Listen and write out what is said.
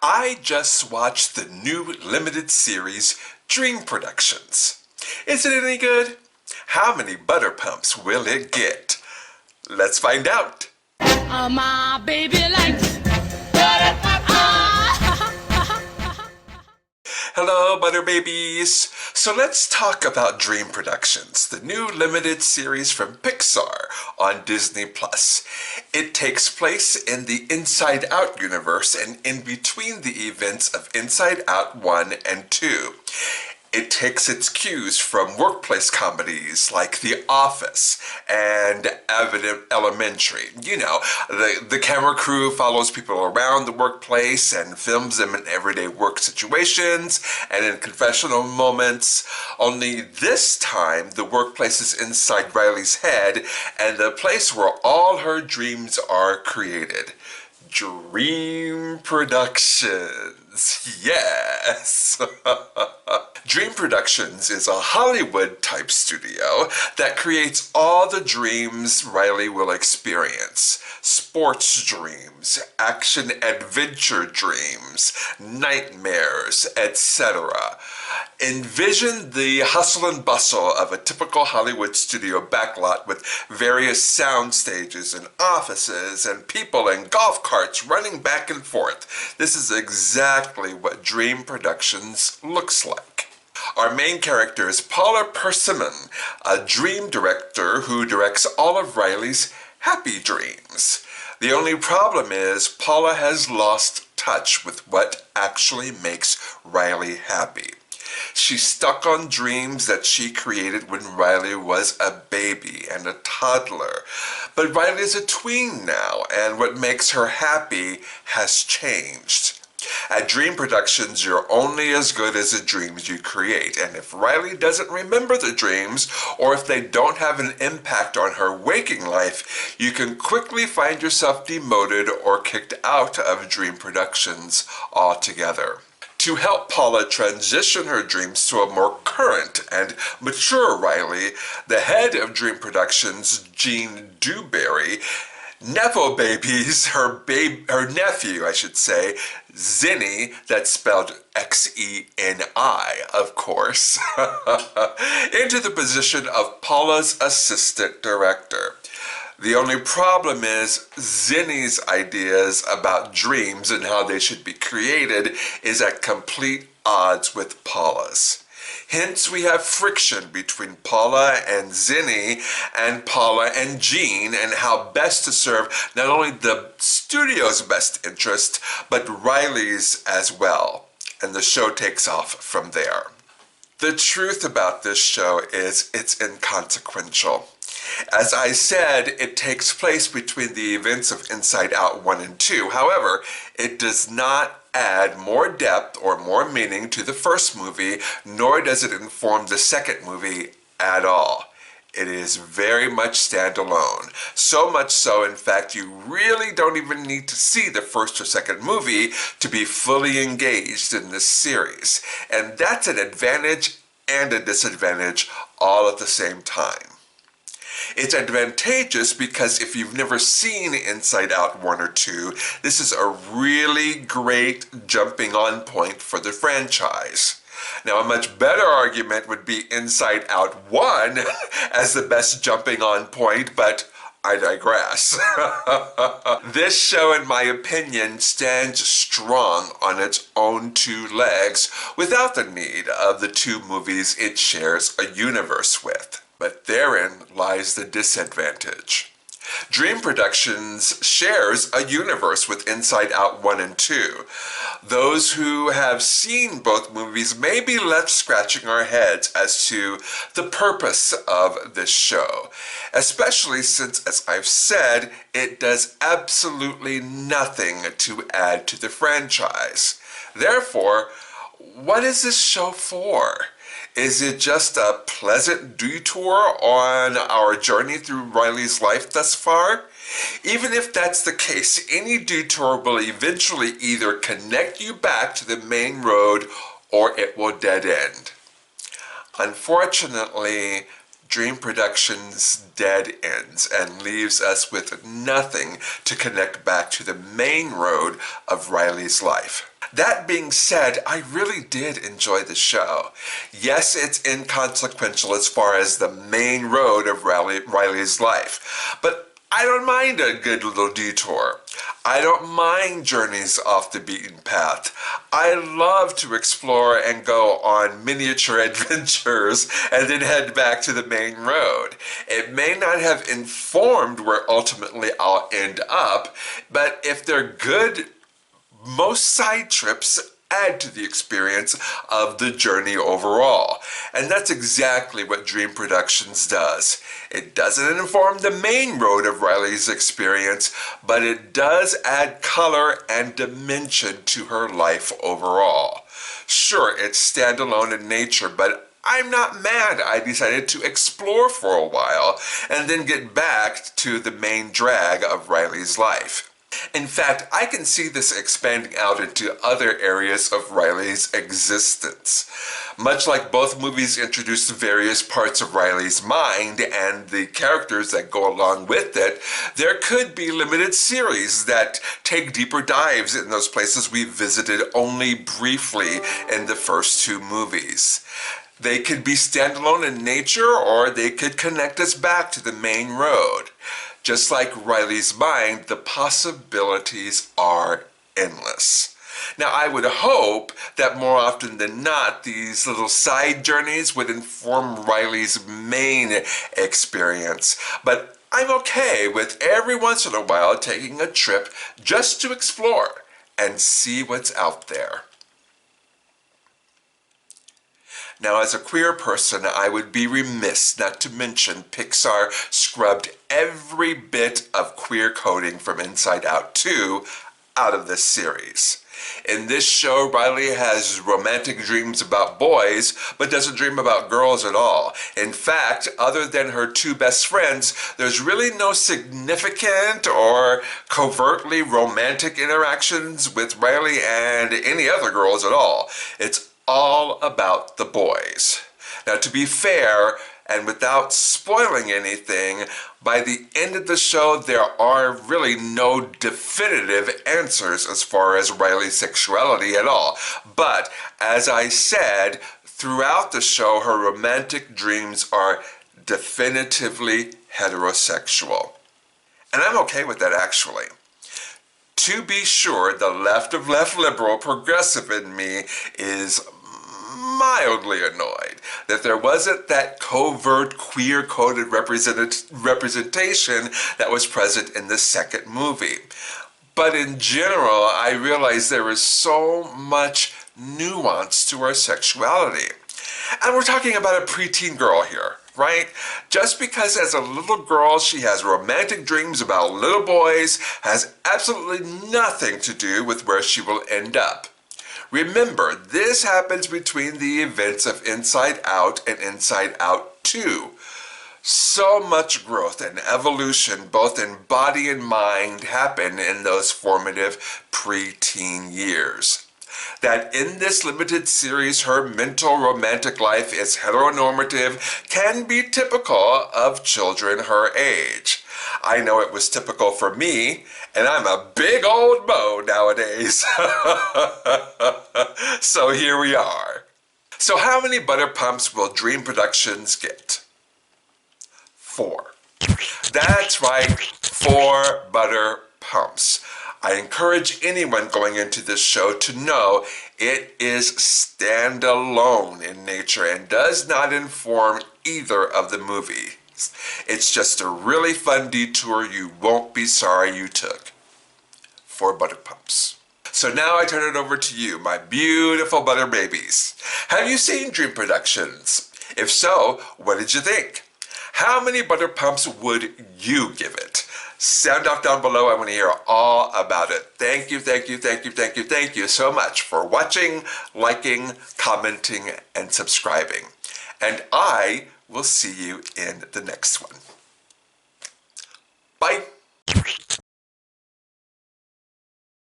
I just watched the new limited series Dream Productions. Is it any good? How many butter pumps will it get? Let's find out. My baby likes butter Hello, butter babies. So let's talk about Dream Productions, the new limited series from Pixar on Disney+. It takes place in the Inside Out universe and in between the events of Inside Out 1 and 2. It takes its cues from workplace comedies like The Office and Abbott Elementary. You know, the camera crew follows people around the workplace and films them in everyday work situations and in confessional moments. Only this time, the workplace is inside Riley's head and the place where all her dreams are created. Dream Productions. Yes! Dream Productions is a Hollywood-type studio that creates all the dreams Riley will experience. Sports dreams, action-adventure dreams, nightmares, etc. Envision the hustle and bustle of a typical Hollywood studio backlot with various sound stages and offices and people and golf carts running back and forth. This is exactly what Dream Productions looks like. Our main character is Paula Persimmon, a dream director who directs all of Riley's happy dreams. The only problem is Paula has lost touch with what actually makes Riley happy. She's stuck on dreams that she created when Riley was a baby and a toddler. But Riley's a tween now, and what makes her happy has changed. At Dream Productions, you're only as good as the dreams you create, and if Riley doesn't remember the dreams, or if they don't have an impact on her waking life, you can quickly find yourself demoted or kicked out of Dream Productions altogether. To help Paula transition her dreams to a more current and mature Riley, the head of Dream Productions, Gene Dewberry, Nepo babies, her nephew, Zenny, that's spelled X-E-N-I, of course, into the position of Paula's assistant director. The only problem is Zenny's ideas about dreams and how they should be created is at complete odds with Paula's. Hence, we have friction between Paula and Zenny and Paula and Gene and how best to serve not only the studio's best interest, but Riley's as well. And the show takes off from there. The truth about this show is it's inconsequential. As I said, it takes place between the events of Inside Out 1 and 2. However, it does not add more depth or more meaning to the first movie, nor does it inform the second movie at all. It is very much standalone. So much so, in fact, you really don't even need to see the first or second movie to be fully engaged in this series. And that's an advantage and a disadvantage all at the same time. It's advantageous because if you've never seen Inside Out 1 or 2, this is a really great jumping on point for the franchise. Now, a much better argument would be Inside Out 1 as the best jumping on point, but I digress. This show, in my opinion, stands strong on its own two legs without the need of the two movies it shares a universe with. But therein lies the disadvantage. Dream Productions shares a universe with Inside Out 1 and 2. Those who have seen both movies may be left scratching our heads as to the purpose of this show, especially since, as I've said, it does absolutely nothing to add to the franchise. Therefore, what is this show for? Is it just a pleasant detour on our journey through Riley's life thus far? Even if that's the case, any detour will eventually either connect you back to the main road or it will dead end. Unfortunately, Dream Productions dead ends and leaves us with nothing to connect back to the main road of Riley's life. That being said, I really did enjoy the show. Yes, it's inconsequential as far as the main road of Riley's life, but I don't mind a good little detour. I don't mind journeys off the beaten path. I love to explore and go on miniature adventures and then head back to the main road. It may not have informed where ultimately I'll end up, but if they're good, most side trips add to the experience of the journey overall. And that's exactly what Dream Productions does. It doesn't inform the main road of Riley's experience, but it does add color and dimension to her life overall. Sure, it's standalone in nature, but I'm not mad I decided to explore for a while and then get back to the main drag of Riley's life. In fact, I can see this expanding out into other areas of Riley's existence. Much like both movies introduced various parts of Riley's mind and the characters that go along with it, there could be limited series that take deeper dives in those places we visited only briefly in the first two movies. They could be standalone in nature, or they could connect us back to the main road. Just like Riley's mind, the possibilities are endless. Now, I would hope that more often than not, these little side journeys would inform Riley's main experience. But I'm okay with every once in a while taking a trip just to explore and see what's out there. Now, as a queer person, I would be remiss not to mention Pixar scrubbed every bit of queer coding from Inside Out 2 out of this series. In this show, Riley has romantic dreams about boys, but doesn't dream about girls at all. In fact, other than her two best friends, there's really no significant or covertly romantic interactions with Riley and any other girls at all. It's all about the boys. Now, to be fair, and without spoiling anything, by the end of the show, there are really no definitive answers as far as Riley's sexuality at all. But, as I said, throughout the show, her romantic dreams are definitively heterosexual. And I'm okay with that, actually. To be sure, the left of left liberal progressive in me is mildly annoyed that there wasn't that covert queer-coded representation that was present in the second movie. But in general, I realize there is so much nuance to our sexuality. And we're talking about a preteen girl here, right? Just because as a little girl she has romantic dreams about little boys has absolutely nothing to do with where she will end up. Remember, this happens between the events of Inside Out and Inside Out 2. So much growth and evolution, both in body and mind, happen in those formative preteen years. That in this limited series her mental romantic life is heteronormative can be typical of children her age. I know it was typical for me, and I'm a big old beau nowadays. So here we are. So how many butter pumps will Dream Productions get? 4. That's right, 4 butter pumps. I encourage anyone going into this show to know it is standalone in nature and does not inform either of the movies. It's just a really fun detour you won't be sorry you took. 4 butter pumps. So now I turn it over to you, my beautiful butter babies. Have you seen Dream Productions? If so, what did you think? How many butter pumps would you give it? Sound off down below. I want to hear all about it. Thank you so much for watching, liking, commenting, and subscribing. And I will see you in the next one. Bye.